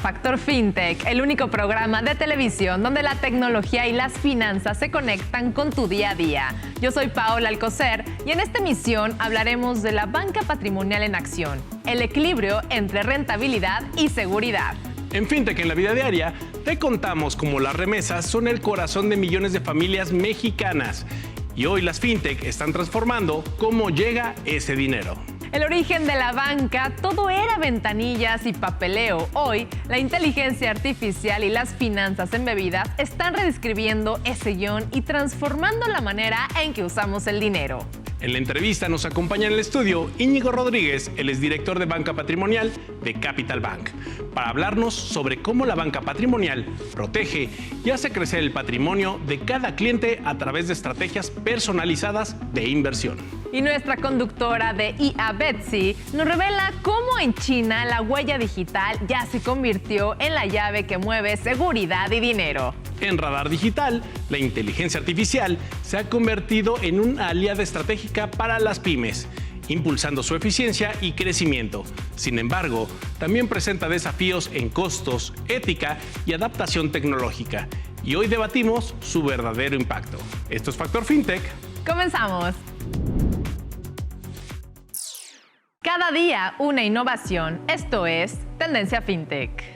Factor FinTech, el único programa de televisión donde la tecnología y las finanzas se conectan con tu día a día. Yo soy Paola Alcocer y en esta emisión hablaremos de la banca patrimonial en acción, el equilibrio entre rentabilidad y seguridad. En FinTech en la vida diaria, te contamos cómo las remesas son el corazón de millones de familias mexicanas. Y hoy las FinTech están transformando cómo llega ese dinero. El origen de la banca, todo era ventanillas y papeleo. Hoy, la inteligencia artificial y las finanzas embebidas están reescribiendo ese guión y transformando la manera en que usamos el dinero. En la entrevista nos acompaña en el estudio Íñigo Rodríguez, él es director de banca patrimonial de Capital Bank, para hablarnos sobre cómo la banca patrimonial protege y hace crecer el patrimonio de cada cliente a través de estrategias personalizadas de inversión. Y nuestra conductora de IA, Betsy, nos revela cómo en China la huella digital ya se convirtió en la llave que mueve seguridad y dinero. En Radar Digital, la inteligencia artificial se ha convertido en una aliada estratégica para las pymes, impulsando su eficiencia y crecimiento. Sin embargo, también presenta desafíos en costos, ética y adaptación tecnológica. Y hoy debatimos su verdadero impacto. Esto es Factor FinTech. ¡Comenzamos! Cada día una innovación. Esto es Tendencia FinTech.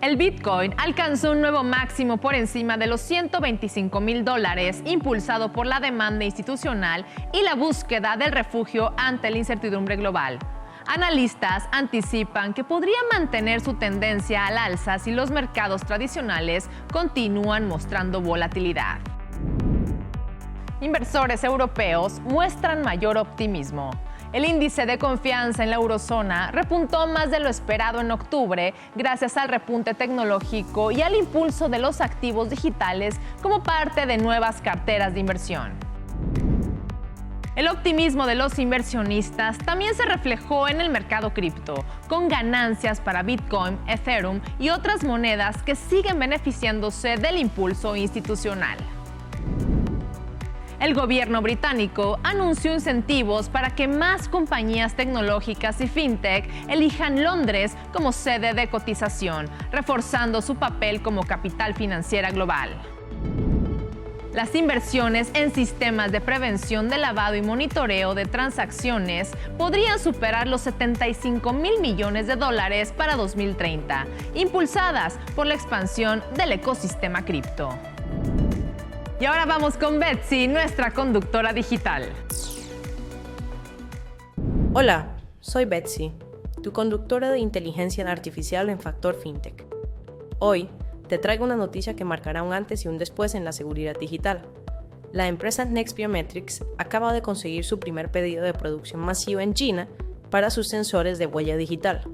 El Bitcoin alcanzó un nuevo máximo por encima de los $125,000, impulsado por la demanda institucional y la búsqueda del refugio ante la incertidumbre global. Analistas anticipan que podría mantener su tendencia al alza si los mercados tradicionales continúan mostrando volatilidad. Inversores europeos muestran mayor optimismo. El índice de confianza en la eurozona repuntó más de lo esperado en octubre gracias al repunte tecnológico y al impulso de los activos digitales como parte de nuevas carteras de inversión. El optimismo de los inversionistas también se reflejó en el mercado cripto, con ganancias para Bitcoin, Ethereum y otras monedas que siguen beneficiándose del impulso institucional. El gobierno británico anunció incentivos para que más compañías tecnológicas y fintech elijan Londres como sede de cotización, reforzando su papel como capital financiera global. Las inversiones en sistemas de prevención de lavado y monitoreo de transacciones podrían superar los $75,000 millones para 2030, impulsadas por la expansión del ecosistema cripto. Y ahora vamos con Betsy, nuestra conductora digital. Hola, soy Betsy, tu conductora de inteligencia artificial en Factor FinTech. Hoy te traigo una noticia que marcará un antes y un después en la seguridad digital. La empresa Next Biometrics acaba de conseguir su primer pedido de producción masiva en China para sus sensores de huella digital.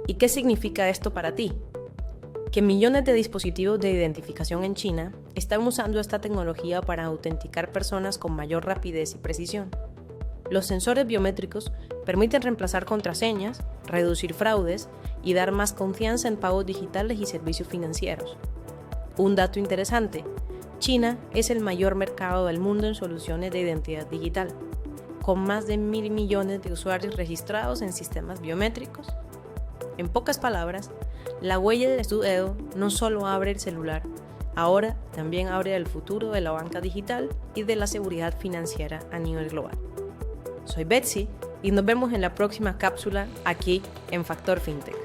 ¿Y qué significa esto para ti? Que millones de dispositivos de identificación en China están usando esta tecnología para autenticar personas con mayor rapidez y precisión. Los sensores biométricos permiten reemplazar contraseñas, reducir fraudes y dar más confianza en pagos digitales y servicios financieros. Un dato interesante: China es el mayor mercado del mundo en soluciones de identidad digital, con más de 1.000 millones de usuarios registrados en sistemas biométricos. En pocas palabras, la huella de tu dedo no solo abre el celular, ahora también abre el futuro de la banca digital y de la seguridad financiera a nivel global. Soy Betsy y nos vemos en la próxima cápsula aquí en Factor FinTech.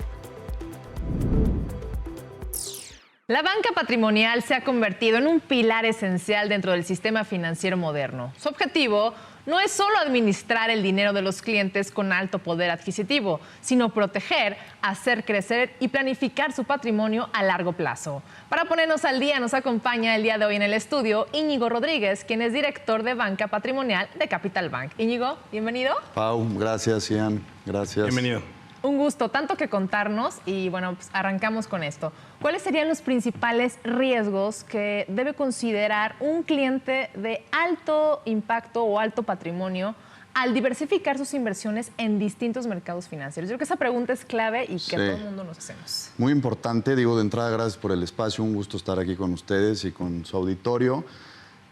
La banca patrimonial se ha convertido en un pilar esencial dentro del sistema financiero moderno. Su objetivo no es solo administrar el dinero de los clientes con alto poder adquisitivo, sino proteger, hacer crecer y planificar su patrimonio a largo plazo. Para ponernos al día, nos acompaña el día de hoy en el estudio Íñigo Rodríguez, quien es director de banca patrimonial de Capital Bank. Íñigo, bienvenido. Pau, gracias, Ian. Gracias. Bienvenido. Un gusto, tanto que contarnos y bueno, pues arrancamos con esto. ¿Cuáles serían los principales riesgos que debe considerar un cliente de alto impacto o alto patrimonio al diversificar sus inversiones en distintos mercados financieros? Yo creo que esa pregunta es clave y que todo el mundo nos hacemos. Muy importante, digo, de entrada, gracias por el espacio, un gusto estar aquí con ustedes y con su auditorio.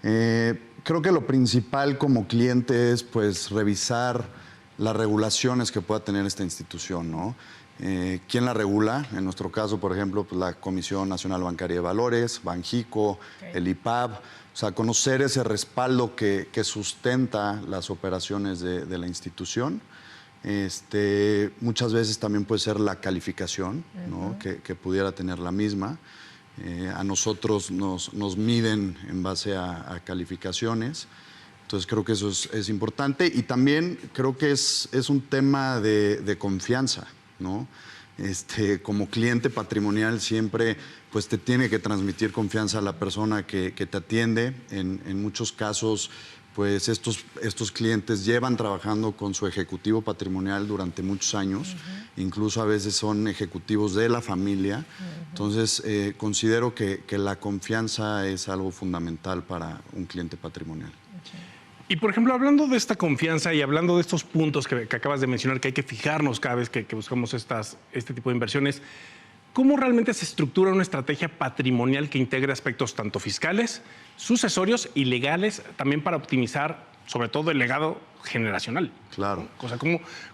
Creo que lo principal como cliente es pues revisar las regulaciones que pueda tener esta institución, ¿no? ¿Quién la regula? En nuestro caso, por ejemplo, pues la Comisión Nacional Bancaria de Valores, Banjico, el IPAB. O sea, conocer ese respaldo que sustenta las operaciones de la institución. Muchas veces también puede ser la calificación, ¿no? que pudiera tener la misma. A nosotros nos miden en base a calificaciones. Entonces creo que eso es importante. Y también creo que es un tema de confianza, ¿no? Como cliente patrimonial siempre pues te tiene que transmitir confianza a la persona que te atiende. En muchos casos pues estos clientes llevan trabajando con su ejecutivo patrimonial durante muchos años, incluso a veces son ejecutivos de la familia. Entonces considero que la confianza es algo fundamental para un cliente patrimonial. Y, por ejemplo, hablando de esta confianza y hablando de estos puntos que acabas de mencionar, que hay que fijarnos cada vez que buscamos este tipo de inversiones, ¿cómo realmente se estructura una estrategia patrimonial que integre aspectos tanto fiscales, sucesorios y legales, también para optimizar, sobre todo, el legado generacional? Claro. O sea,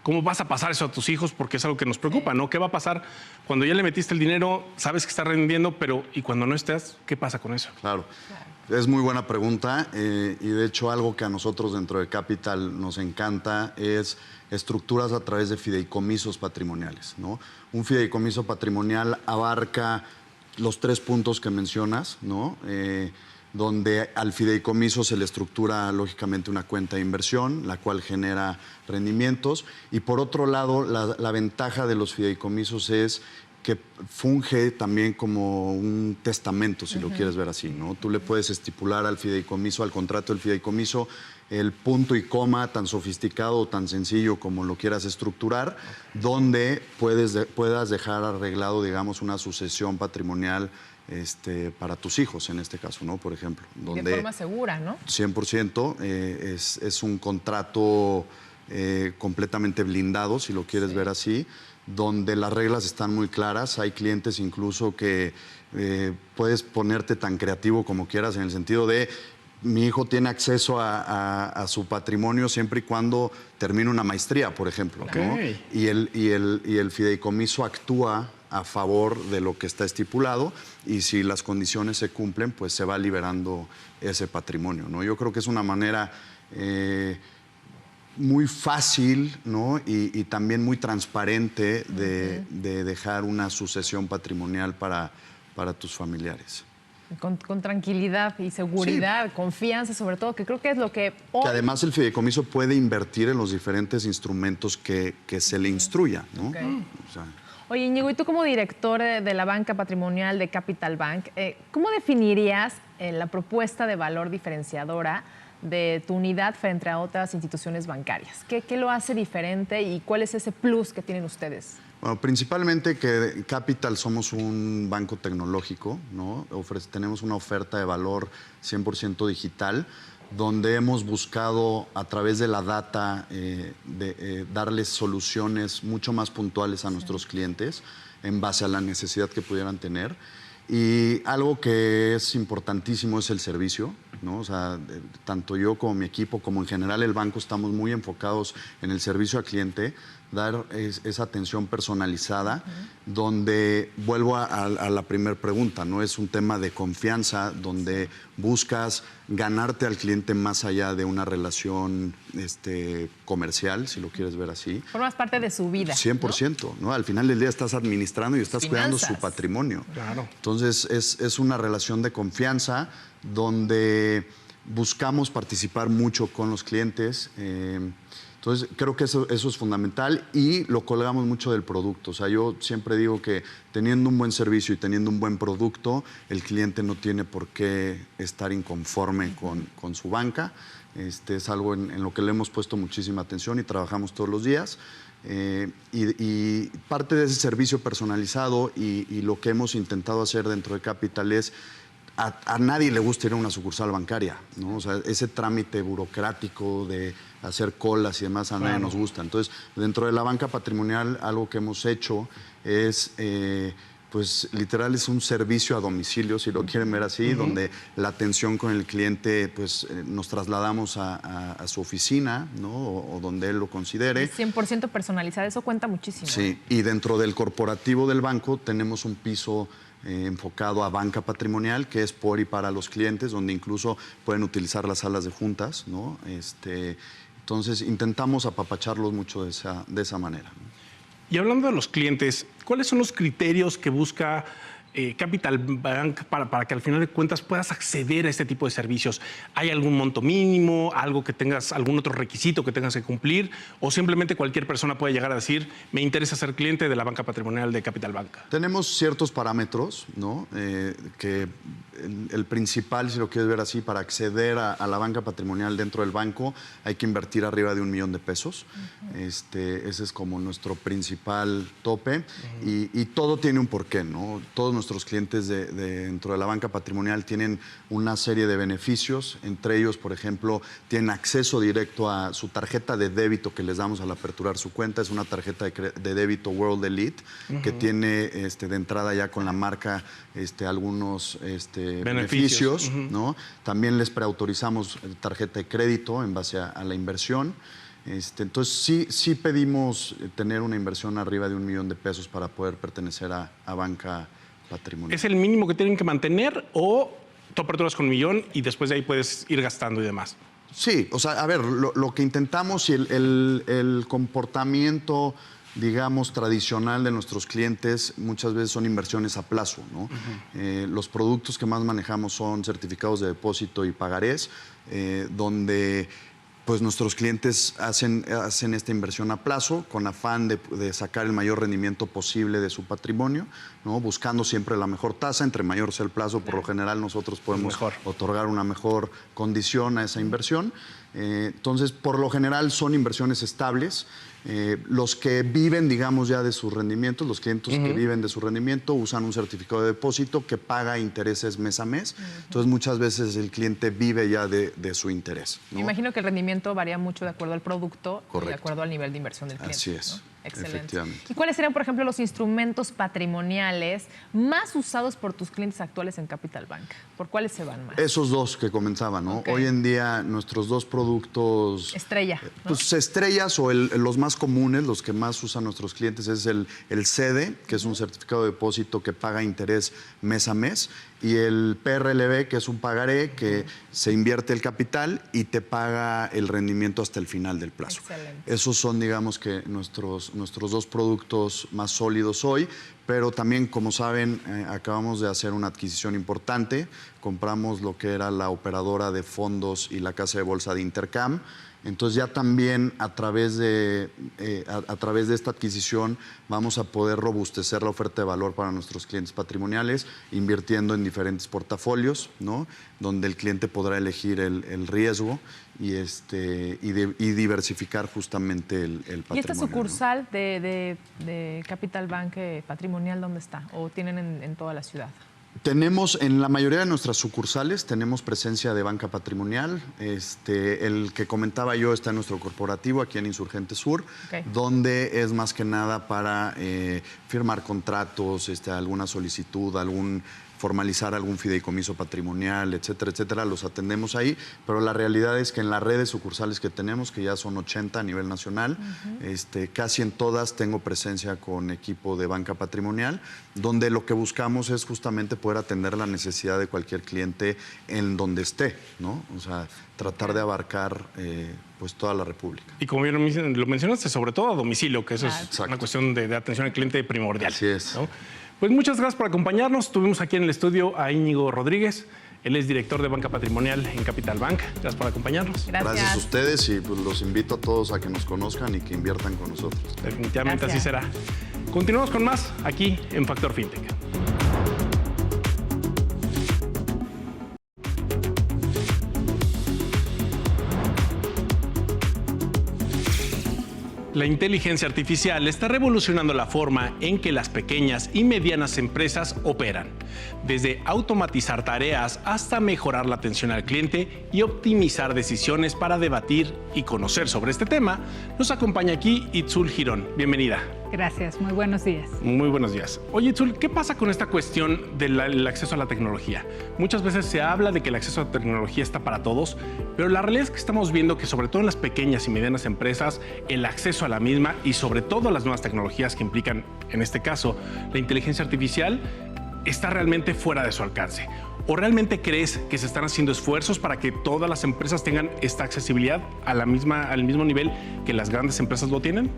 ¿cómo vas a pasar eso a tus hijos? Porque es algo que nos preocupa, ¿no? ¿Qué va a pasar cuando ya le metiste el dinero, sabes que está rendiendo, pero ¿y cuando no estás, qué pasa con eso? Claro. Es muy buena pregunta y de hecho algo que a nosotros dentro de Capital nos encanta es estructuras a través de fideicomisos patrimoniales, ¿no? Un fideicomiso patrimonial abarca los 3 puntos que mencionas, ¿no? Donde al fideicomiso se le estructura lógicamente una cuenta de inversión, la cual genera rendimientos. Y por otro lado, la ventaja de los fideicomisos es que funge también como un testamento, si lo quieres ver así, ¿no? Tú le puedes estipular al fideicomiso, al contrato del fideicomiso, el punto y coma tan sofisticado o tan sencillo como lo quieras estructurar, donde puedas dejar arreglado, digamos, una sucesión patrimonial para tus hijos, en este caso, ¿no? Por ejemplo. Donde de forma segura, ¿no? 100%, es un contrato completamente blindado, si lo quieres ver así, donde las reglas están muy claras. Hay clientes incluso que puedes ponerte tan creativo como quieras, en el sentido de mi hijo tiene acceso a su patrimonio siempre y cuando termine una maestría, por ejemplo, ¿no? Y el fideicomiso actúa a favor de lo que está estipulado, y si las condiciones se cumplen, pues se va liberando ese patrimonio, ¿no? Yo creo que es una manera muy fácil, ¿no? y también muy transparente de dejar una sucesión patrimonial para tus familiares. Con tranquilidad y seguridad, confianza sobre todo, que creo que es lo que hoy... Que además el fideicomiso puede invertir en los diferentes instrumentos que se le instruya, ¿no? O sea, Oye, Íñigo, y tú como director de la banca patrimonial de Capital Bank, ¿cómo definirías la propuesta de valor diferenciadora de tu unidad frente a otras instituciones bancarias? ¿Qué lo hace diferente y cuál es ese plus que tienen ustedes? Bueno, principalmente que Capital somos un banco tecnológico, ¿no? Tenemos una oferta de valor 100% digital, donde hemos buscado a través de la data darles soluciones mucho más puntuales a nuestros clientes en base a la necesidad que pudieran tener. Y algo que es importantísimo es el servicio, ¿no? O sea, tanto yo como mi equipo, como en general el banco, estamos muy enfocados en el servicio al cliente, dar esa atención personalizada, donde vuelvo a la primera pregunta, ¿no? Es un tema de confianza, donde buscas ganarte al cliente más allá de una relación comercial, si lo quieres ver así. Formas parte de su vida. 100%, ¿no? Al final del día estás administrando y estás cuidando su patrimonio. Claro. Entonces, es una relación de confianza donde buscamos participar mucho con los clientes. Entonces, creo que eso es fundamental y lo colgamos mucho del producto. O sea, yo siempre digo que teniendo un buen servicio y teniendo un buen producto, el cliente no tiene por qué estar inconforme con su banca. Es algo en lo que le hemos puesto muchísima atención y trabajamos todos los días. Y parte de ese servicio personalizado y lo que hemos intentado hacer dentro de Capital es a nadie le gusta ir a una sucursal bancaria, ¿no? O sea, ese trámite burocrático de hacer colas y demás a nadie nos gusta. Entonces, dentro de la banca patrimonial, algo que hemos hecho es pues literal es un servicio a domicilio, si lo quieren ver así, donde la atención con el cliente, pues nos trasladamos a su oficina, ¿no? O donde él lo considere. 100% personalizada, eso cuenta muchísimo. Sí, y dentro del corporativo del banco tenemos un piso enfocado a banca patrimonial, que es por y para los clientes, donde incluso pueden utilizar las salas de juntas, ¿no? Entonces intentamos apapacharlos mucho de esa manera, ¿no? Y hablando de los clientes, ¿cuáles son los criterios que busca Capital Bank para que al final de cuentas puedas acceder a este tipo de servicios? ¿Hay algún monto mínimo, algo que tengas, algún otro requisito que tengas que cumplir? ¿O simplemente cualquier persona puede llegar a decir, me interesa ser cliente de la banca patrimonial de Capital Bank? Tenemos ciertos parámetros, ¿no? Que el principal, si lo quieres ver así, para acceder a la banca patrimonial dentro del banco hay que invertir arriba de $1 millón de pesos. Ese es como nuestro principal tope. Y todo tiene un porqué, ¿no? Todos nuestros clientes dentro de la banca patrimonial tienen una serie de beneficios. Entre ellos, por ejemplo, tienen acceso directo a su tarjeta de débito que les damos al aperturar su cuenta. Es una tarjeta de débito World Elite que tiene de entrada ya con la marca algunos beneficios, ¿no? También les preautorizamos tarjeta de crédito en base a la inversión. Entonces sí pedimos tener una inversión arriba de $1 millón de pesos para poder pertenecer a banca patrimonial. ¿Es el mínimo que tienen que mantener o tú aperturas con $1 millón y después de ahí puedes ir gastando y demás? Sí, o sea, a ver, lo que intentamos y el comportamiento, digamos, tradicional de nuestros clientes muchas veces son inversiones a plazo, ¿no? Los productos que más manejamos son certificados de depósito y pagarés, donde pues nuestros clientes hacen esta inversión a plazo con afán de sacar el mayor rendimiento posible de su patrimonio, ¿no? Buscando siempre la mejor tasa. Entre mayor sea el plazo, por lo general nosotros podemos otorgar una mejor condición a esa inversión. Entonces, por lo general son inversiones estables. Los que viven, digamos, ya de sus rendimientos, los clientes que viven de su rendimiento usan un certificado de depósito que paga intereses mes a mes. Entonces, muchas veces el cliente vive ya de su interés, ¿no? Me imagino que el rendimiento varía mucho de acuerdo al producto y de acuerdo al nivel de inversión del cliente. Así es. ¿No? Excelente. Efectivamente. ¿Y cuáles serían, por ejemplo, los instrumentos patrimoniales más usados por tus clientes actuales en Capital Bank? ¿Por cuáles se van más? Esos dos que comentaba, ¿no? Hoy en día nuestros dos productos estrella, ¿no? Pues estrellas o los más comunes, los que más usan nuestros clientes es el CEDE, que es un certificado de depósito que paga interés mes a mes, y el PRLB, que es un pagaré que se invierte el capital y te paga el rendimiento hasta el final del plazo. Excelente. Esos son, digamos, que nuestros dos productos más sólidos hoy, pero también, como saben, acabamos de hacer una adquisición importante. Compramos lo que era la operadora de fondos y la casa de bolsa de Intercam. Entonces ya también a través de esta adquisición vamos a poder robustecer la oferta de valor para nuestros clientes patrimoniales, invirtiendo en diferentes portafolios, ¿no? Donde el cliente podrá elegir el riesgo y diversificar justamente el patrimonio. ¿Y esta sucursal, ¿no?, de Capital Bank Patrimonial, dónde está? ¿O tienen en toda la ciudad? Tenemos, en la mayoría de nuestras sucursales, tenemos presencia de banca patrimonial. El que comentaba yo está en nuestro corporativo, aquí en Insurgente Sur, donde es más que nada para firmar contratos, alguna solicitud, formalizar algún fideicomiso patrimonial, etcétera, etcétera, los atendemos ahí, pero la realidad es que en las redes sucursales que tenemos, que ya son 80 a nivel nacional, casi en todas tengo presencia con equipo de banca patrimonial, donde lo que buscamos es justamente poder atender la necesidad de cualquier cliente en donde esté, ¿no? O sea, tratar de abarcar pues toda la República. Y como bien lo mencionaste, sobre todo a domicilio, que eso es una cuestión de atención al cliente primordial. Así es. ¿No? Pues muchas gracias por acompañarnos. Tuvimos aquí en el estudio a Íñigo Rodríguez. Él es director de Banca Patrimonial en Capital Bank. Gracias por acompañarnos. Gracias a ustedes y pues los invito a todos a que nos conozcan y que inviertan con nosotros. Definitivamente así será. Continuamos con más aquí en Factor FinTech. La inteligencia artificial está revolucionando la forma en que las pequeñas y medianas empresas operan, desde automatizar tareas hasta mejorar la atención al cliente y optimizar decisiones. Para debatir y conocer sobre este tema, nos acompaña aquí Itzul Girón. Bienvenida. Gracias, muy buenos días. Muy buenos días. Oye, Itzul, ¿qué pasa con esta cuestión del acceso a la tecnología? Muchas veces se habla de que el acceso a la tecnología está para todos, pero la realidad es que estamos viendo que sobre todo en las pequeñas y medianas empresas, el acceso a la misma y sobre todo a las nuevas tecnologías que implican, en este caso, la inteligencia artificial, está realmente fuera de su alcance. ¿O realmente crees que se están haciendo esfuerzos para que todas las empresas tengan esta accesibilidad al mismo nivel que las grandes empresas lo tienen?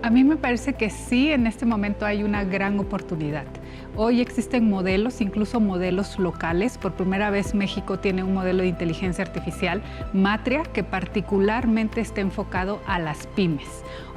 A mí me parece que sí, en este momento hay una gran oportunidad. Hoy existen modelos, incluso modelos locales. Por primera vez México tiene un modelo de inteligencia artificial, Matria, que particularmente está enfocado a las pymes.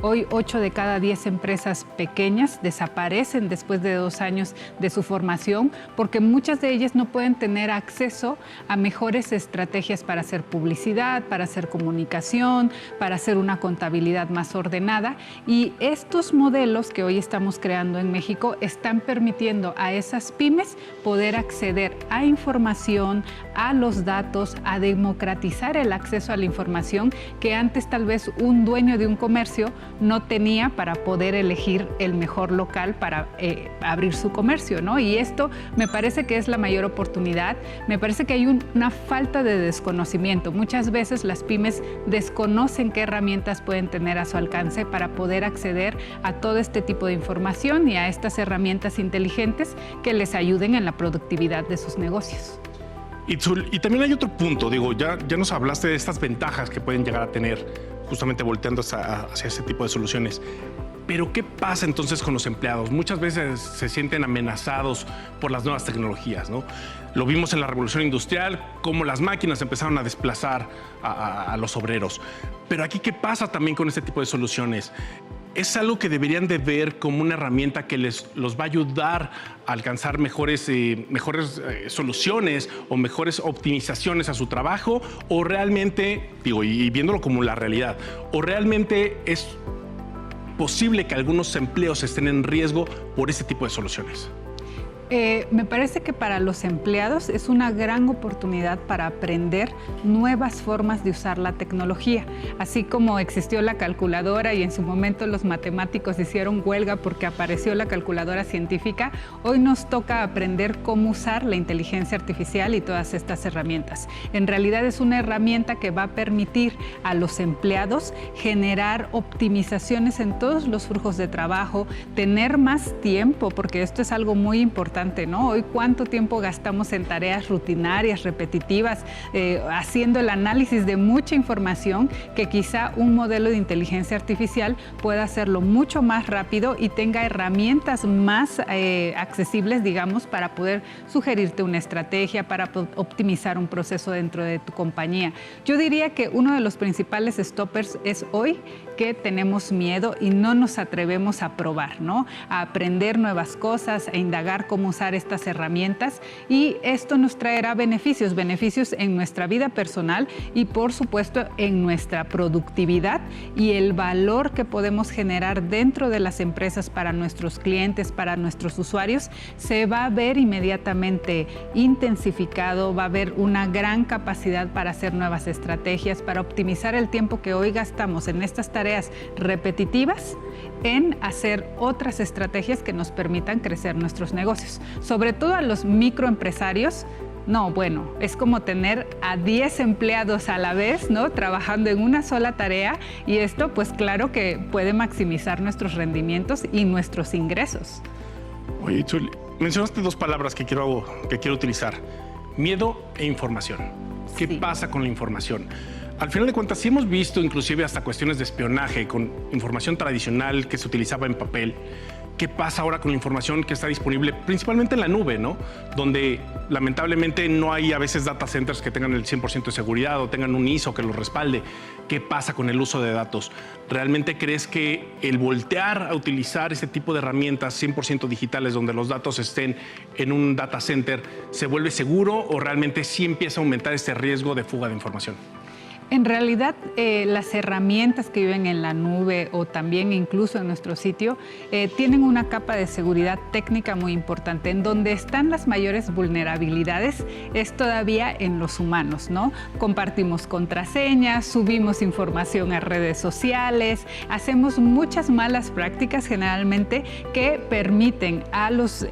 Hoy 8 de cada 10 empresas pequeñas desaparecen después de 2 años de su formación porque muchas de ellas no pueden tener acceso a mejores estrategias para hacer publicidad, para hacer comunicación, para hacer una contabilidad más ordenada. Y estos modelos que hoy estamos creando en México están permitiendo a esas pymes poder acceder a información, a los datos, a democratizar el acceso a la información que antes tal vez un dueño de un comercio no tenía para poder elegir el mejor local para abrir su comercio, ¿no? Y esto me parece que es la mayor oportunidad. Me parece que hay una falta de desconocimiento. Muchas veces las pymes desconocen qué herramientas pueden tener a su alcance para poder acceder a todo este tipo de información y a estas herramientas inteligentes que les ayuden en la productividad de sus negocios. Itzul, y también hay otro punto, ya nos hablaste de estas ventajas que pueden llegar a tener justamente volteando hacia ese tipo de soluciones. Pero ¿qué pasa entonces con los empleados? Muchas veces se sienten amenazados por las nuevas tecnologías, ¿no? Lo vimos en la revolución industrial, cómo las máquinas empezaron a desplazar a los obreros. Pero aquí, ¿qué pasa también con este tipo de soluciones? ¿Es algo que deberían de ver como una herramienta que los va a ayudar a alcanzar mejores soluciones o mejores optimizaciones a su trabajo? ¿O realmente, y viéndolo como la realidad, o realmente es posible que algunos empleos estén en riesgo por este tipo de soluciones? Me parece que para los empleados es una gran oportunidad para aprender nuevas formas de usar la tecnología. Así como existió la calculadora y en su momento los matemáticos hicieron huelga porque apareció la calculadora científica, hoy nos toca aprender cómo usar la inteligencia artificial y todas estas herramientas. En realidad es una herramienta que va a permitir a los empleados generar optimizaciones en todos los flujos de trabajo, tener más tiempo, porque esto es algo muy importante, ¿no? Hoy, ¿cuánto tiempo gastamos en tareas rutinarias, repetitivas, haciendo el análisis de mucha información que quizá un modelo de inteligencia artificial pueda hacerlo mucho más rápido y tenga herramientas más accesibles, digamos, para poder sugerirte una estrategia, para optimizar un proceso dentro de tu compañía? Yo diría que uno de los principales stoppers es hoy que tenemos miedo y no nos atrevemos a probar, ¿no? A aprender nuevas cosas, a indagar cómo usar estas herramientas, y esto nos traerá beneficios en nuestra vida personal y por supuesto en nuestra productividad, y el valor que podemos generar dentro de las empresas para nuestros clientes, para nuestros usuarios, se va a ver inmediatamente intensificado. Va a haber una gran capacidad para hacer nuevas estrategias, para optimizar el tiempo que hoy gastamos en estas tareas repetitivas en hacer otras estrategias que nos permitan crecer nuestros negocios. Sobre todo a los microempresarios, es como tener a 10 empleados a la vez, ¿no? Trabajando en una sola tarea, y esto pues claro que puede maximizar nuestros rendimientos y nuestros ingresos. Oye, Itzul, mencionaste 2 palabras que quiero utilizar: miedo e información. ¿Qué pasa con la información? Al final de cuentas, sí hemos visto inclusive hasta cuestiones de espionaje con información tradicional que se utilizaba en papel. ¿Qué pasa ahora con la información que está disponible principalmente en la nube, ¿no? Donde lamentablemente no hay a veces data centers que tengan el 100% de seguridad o tengan un ISO que los respalde. ¿Qué pasa con el uso de datos? ¿Realmente crees que el voltear a utilizar este tipo de herramientas 100% digitales donde los datos estén en un data center se vuelve seguro, o realmente sí empieza a aumentar este riesgo de fuga de información? En realidad, las herramientas que viven en la nube o también incluso en nuestro sitio tienen una capa de seguridad técnica muy importante. En donde están las mayores vulnerabilidades es todavía en los humanos, ¿no? Compartimos contraseñas, subimos información a redes sociales, hacemos muchas malas prácticas generalmente que permiten a los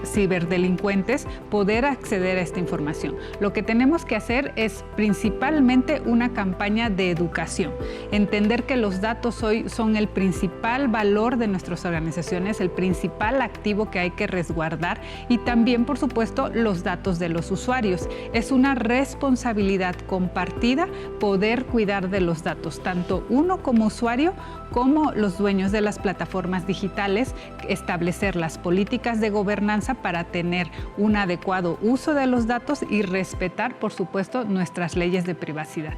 ciberdelincuentes poder acceder a esta información. Lo que tenemos que hacer es principalmente una campaña de educación. Entender que los datos hoy son el principal valor de nuestras organizaciones, el principal activo que hay que resguardar y también, por supuesto, los datos de los usuarios. Es una responsabilidad compartida poder cuidar de los datos, tanto uno como usuario como los dueños de las plataformas digitales, establecer las políticas de gobernanza para tener un adecuado uso de los datos y respetar, por supuesto, nuestras leyes de privacidad.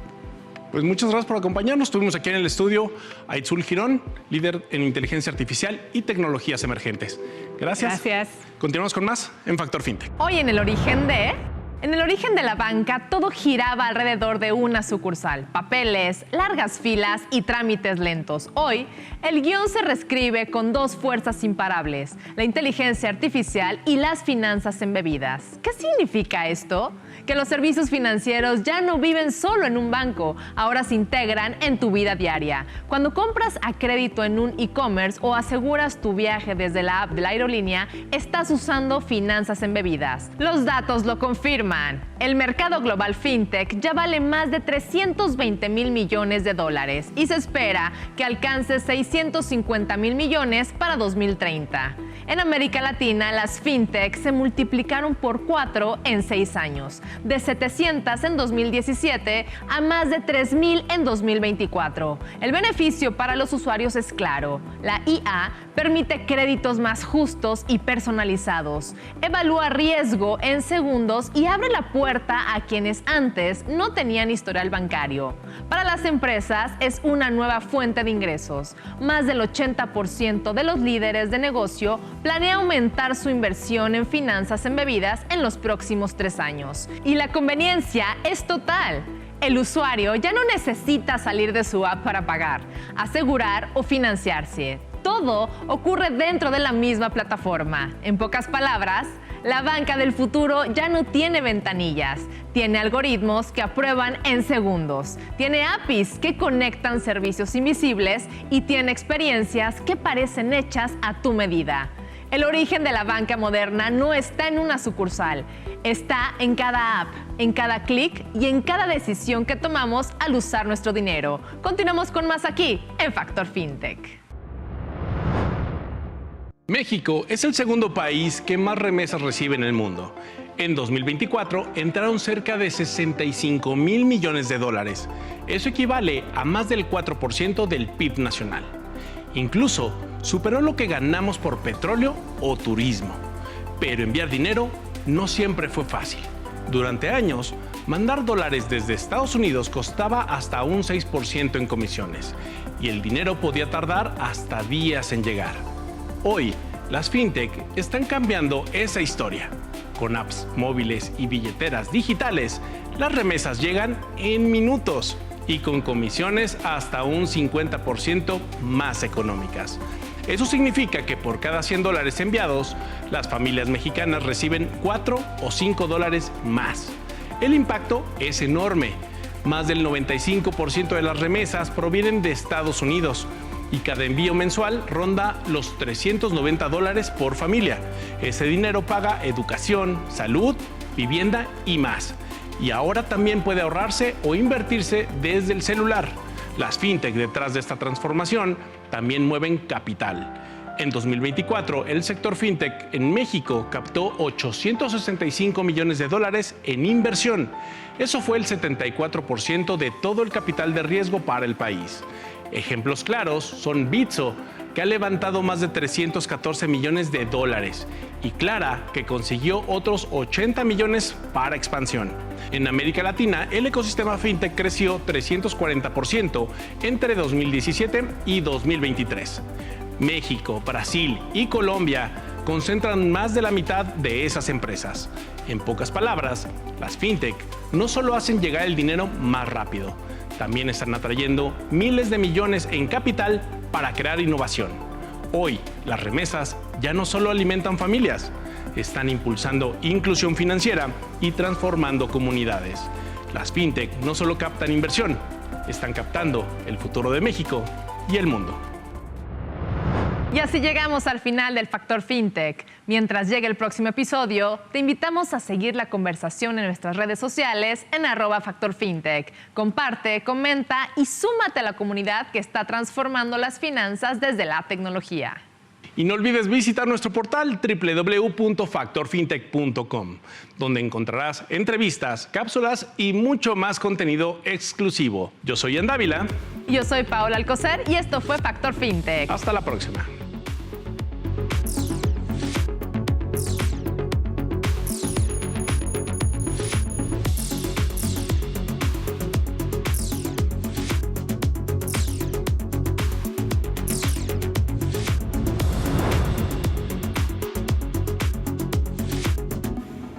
Pues muchas gracias por acompañarnos. Tuvimos aquí en el estudio a Itzul Girón, líder en inteligencia artificial y tecnologías emergentes. Gracias. Gracias. Continuamos con más en Factor Fintech. Hoy en el origen de la banca, todo giraba alrededor de una sucursal, papeles, largas filas y trámites lentos. Hoy, el guión se reescribe con dos fuerzas imparables, la inteligencia artificial y las finanzas embebidas. ¿Qué significa esto? Que los servicios financieros ya no viven solo en un banco, ahora se integran en tu vida diaria. Cuando compras a crédito en un e-commerce o aseguras tu viaje desde la app de la aerolínea, estás usando finanzas embebidas. Los datos lo confirman. El mercado global fintech ya vale más de 320,000 millones de dólares y se espera que alcance 650,000 millones para 2030. En América Latina, las fintech se multiplicaron por 4 en 6 años, de 700 en 2017 a más de 3,000 en 2024. El beneficio para los usuarios es claro. La IA permite créditos más justos y personalizados, evalúa riesgo en segundos y abre la puerta a quienes antes no tenían historial bancario. Para las empresas es una nueva fuente de ingresos. Más del 80% de los líderes de negocio planea aumentar su inversión en finanzas embebidas en los próximos 3 años. Y la conveniencia es total. El usuario ya no necesita salir de su app para pagar, asegurar o financiarse. Todo ocurre dentro de la misma plataforma. En pocas palabras, la banca del futuro ya no tiene ventanillas, tiene algoritmos que aprueban en segundos, tiene APIs que conectan servicios invisibles y tiene experiencias que parecen hechas a tu medida. El origen de la banca moderna no está en una sucursal, está en cada app, en cada clic y en cada decisión que tomamos al usar nuestro dinero. Continuamos con más aquí en Factor Fintech. México es el segundo país que más remesas recibe en el mundo. En 2024 entraron cerca de 65,000 millones de dólares. Eso equivale a más del 4% del PIB nacional. Incluso superó lo que ganamos por petróleo o turismo. Pero enviar dinero no siempre fue fácil. Durante años, mandar dólares desde Estados Unidos costaba hasta un 6% en comisiones y el dinero podía tardar hasta días en llegar. Hoy, las fintech están cambiando esa historia. Con apps móviles y billeteras digitales, las remesas llegan en minutos y con comisiones hasta un 50% más económicas. Eso significa que por cada 100 dólares enviados, las familias mexicanas reciben 4 o 5 dólares más. El impacto es enorme. Más del 95% de las remesas provienen de Estados Unidos y cada envío mensual ronda los 390 dólares por familia. Ese dinero paga educación, salud, vivienda y más. Y ahora también puede ahorrarse o invertirse desde el celular. Las fintech detrás de esta transformación también mueven capital. En 2024, el sector fintech en México captó 865 millones de dólares en inversión. Eso fue el 74% de todo el capital de riesgo para el país. Ejemplos claros son Bitso, que ha levantado más de 314 millones de dólares, y Clara, que consiguió otros 80 millones para expansión. En América Latina, el ecosistema fintech creció 340% entre 2017 y 2023. México, Brasil y Colombia concentran más de la mitad de esas empresas. En pocas palabras, las fintech no solo hacen llegar el dinero más rápido, también están atrayendo miles de millones en capital para crear innovación. Hoy, las remesas ya no solo alimentan familias, están impulsando inclusión financiera y transformando comunidades. Las fintech no solo captan inversión, están captando el futuro de México y el mundo. Y así llegamos al final del Factor Fintech. Mientras llegue el próximo episodio, te invitamos a seguir la conversación en nuestras redes sociales en @FactorFintech. Comparte, comenta y súmate a la comunidad que está transformando las finanzas desde la tecnología. Y no olvides visitar nuestro portal www.factorfintech.com, donde encontrarás entrevistas, cápsulas y mucho más contenido exclusivo. Yo soy Ian Dávila. Yo soy Paola Alcocer y esto fue Factor Fintech. Hasta la próxima.